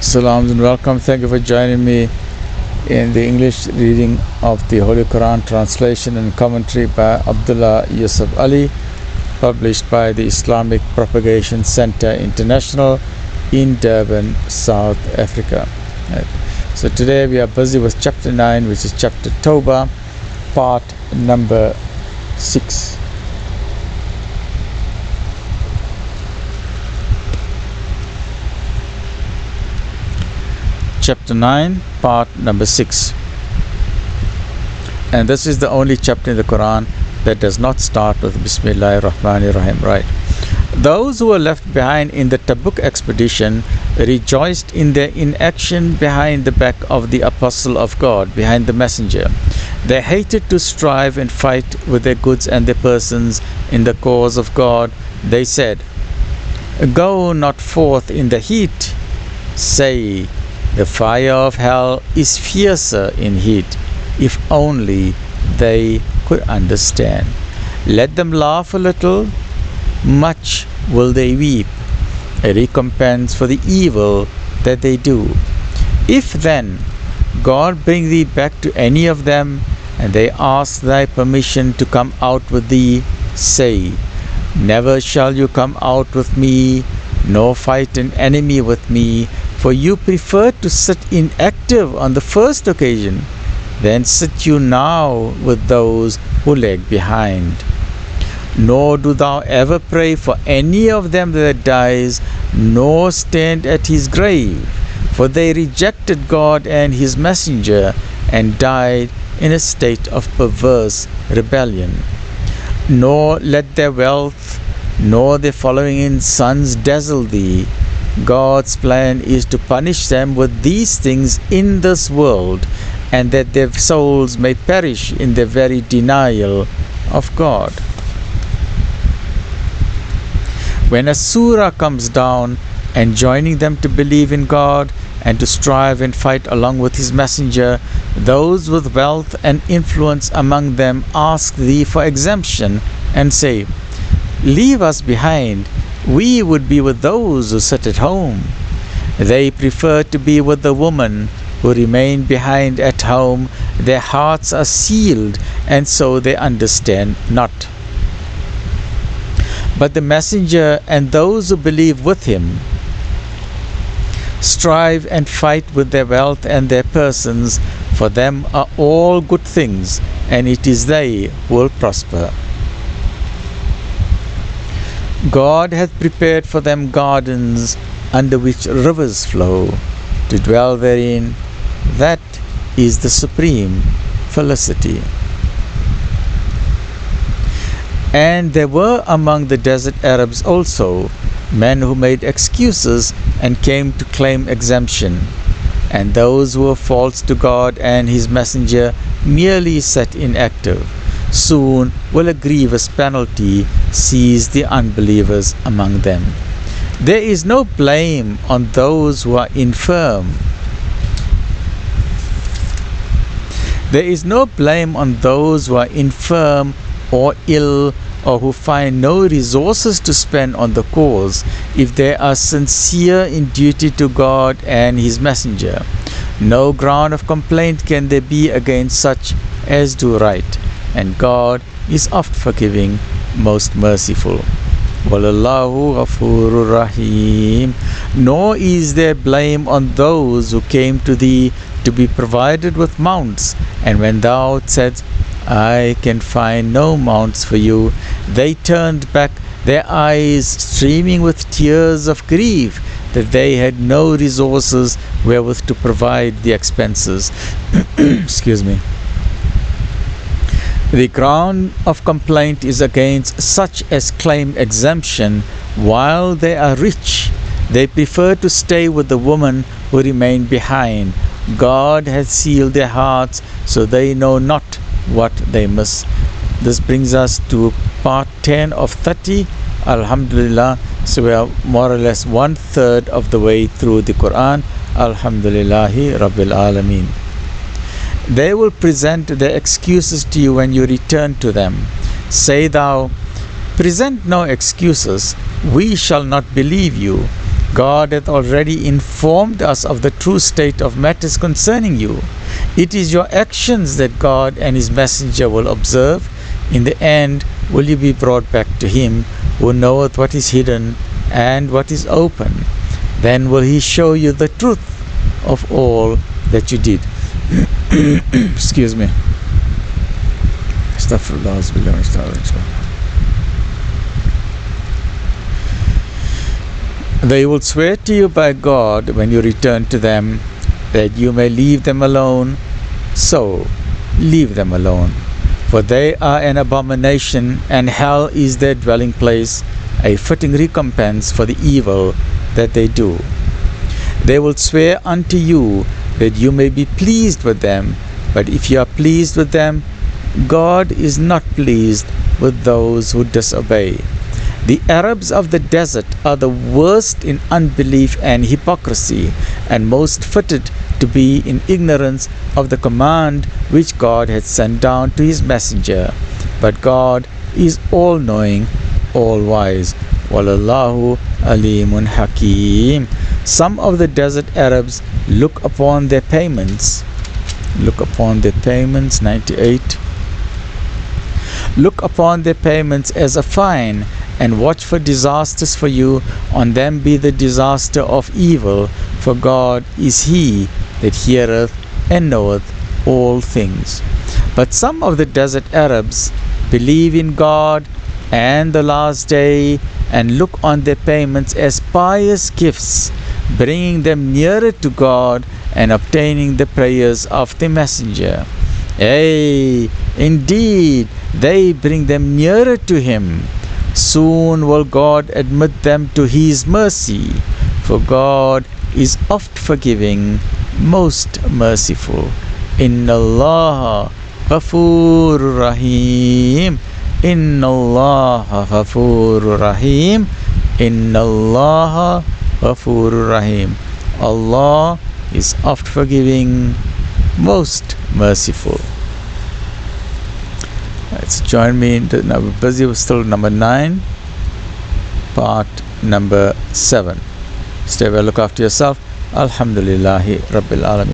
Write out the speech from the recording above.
Salams and welcome. Thank you for joining me in the English reading of the Holy Quran translation and commentary by Abdullah Yusuf Ali, published by the Islamic Propagation Center International in Durban, South Africa. Right. So today we are busy with chapter 9, which is chapter Tawbah, part number 6. Chapter 9, part number 6. And this is the only chapter in the Quran that does not start with Bismillahir Rahmanir Rahim. Right. Those who were left behind in the Tabuk expedition rejoiced in their inaction behind the back of the Apostle of God, behind the Messenger. They hated to strive and fight with their goods and their persons in the cause of God. They said, "Go not forth in the heat." Say, the fire of hell is fiercer in heat. If only they could understand. Let them laugh a little, much will they weep, a recompense for the evil that they do. If then God bring thee back to any of them, and they ask thy permission to come out with thee, say, never shall you come out with me, nor fight an enemy with me, for you preferred to sit inactive on the first occasion. Then sit you now with those who lag behind. Nor do thou ever pray for any of them that dies, nor stand at his grave, for they rejected God and his messenger, and died in a state of perverse rebellion. Nor let their wealth, nor their following in sons dazzle thee. God's plan is to punish them with these things in this world, and that their souls may perish in their very denial of God. When a surah comes down, enjoining them to believe in God and to strive and fight along with his messenger, those with wealth and influence among them ask thee for exemption and say, leave us behind, we would be with those who sit at home. They prefer to be with the woman who remain behind at home. Their hearts are sealed, and so they understand not. But the messenger and those who believe with him strive and fight with their wealth and their persons. For them are all good things, and it is they who will prosper. God hath prepared for them gardens under which rivers flow, to dwell therein. That is the supreme felicity. And there were among the desert Arabs also men who made excuses and came to claim exemption, and those who were false to God and his messenger merely sat inactive. Soon will a grievous penalty seize the unbelievers among them. There is no blame on those who are infirm. There is no blame on those who are infirm or ill, or who find no resources to spend on the cause, if they are sincere in duty to God and his messenger. No ground of complaint can there be against such as do right, and God is oft forgiving, most merciful. Wallahu ghafurur rahim. Nor is there blame on those who came to thee to be provided with mounts, and when thou saidst, I can find no mounts for you, they turned back, their eyes streaming with tears of grief, that they had no resources wherewith to provide the expenses. Excuse me. The ground of complaint is against such as claim exemption while they are rich. They prefer to stay with the woman who remain behind. God has sealed their hearts, so they know not what they miss. This brings us to part 10 of 30. Alhamdulillah. So we are more or less 1/3 of the way through the Quran. Alhamdulillahi Rabbil Alameen. They will present their excuses to you when you return to them. Say thou, present no excuses, we shall not believe you. God hath already informed us of the true state of matters concerning you. It is your actions that God and His Messenger will observe. In the end will you be brought back to Him, who knoweth what is hidden and what is open. Then will He show you the truth of all that you did. Excuse me. They will swear to you by God when you return to them that you may leave them alone. So leave them alone, for they are an abomination, and hell is their dwelling place, a fitting recompense for the evil that they do. They will swear unto you that you may be pleased with them, but if you are pleased with them, God is not pleased with those who disobey. The Arabs of the desert are the worst in unbelief and hypocrisy, and most fitted to be in ignorance of the command which God had sent down to His messenger. But God is all-knowing, all-wise. Wallahu alimun hakim. Some of the desert Arabs look upon their payments. 98. Look upon their payments as a fine, and watch for disasters for you. On them be the disaster of evil, for God is He that heareth and knoweth all things. But some of the desert Arabs believe in God and the last day, and look on their payments as pious gifts, bringing them nearer to God and obtaining the prayers of the messenger. Yea, indeed, they bring them nearer to Him. Soon will God admit them to His mercy, for God is oft forgiving, most merciful. Inna Allah Ghafurur Rahim. Inna Allah Ghafurur Rahim. Inna Allah Ghafurur Rahim. Allah is oft forgiving, most merciful. Let's join me in the, now we're busy with still number 9, part number 7. Stay well, look after yourself. Alhamdulillahi Rabbil Alamin.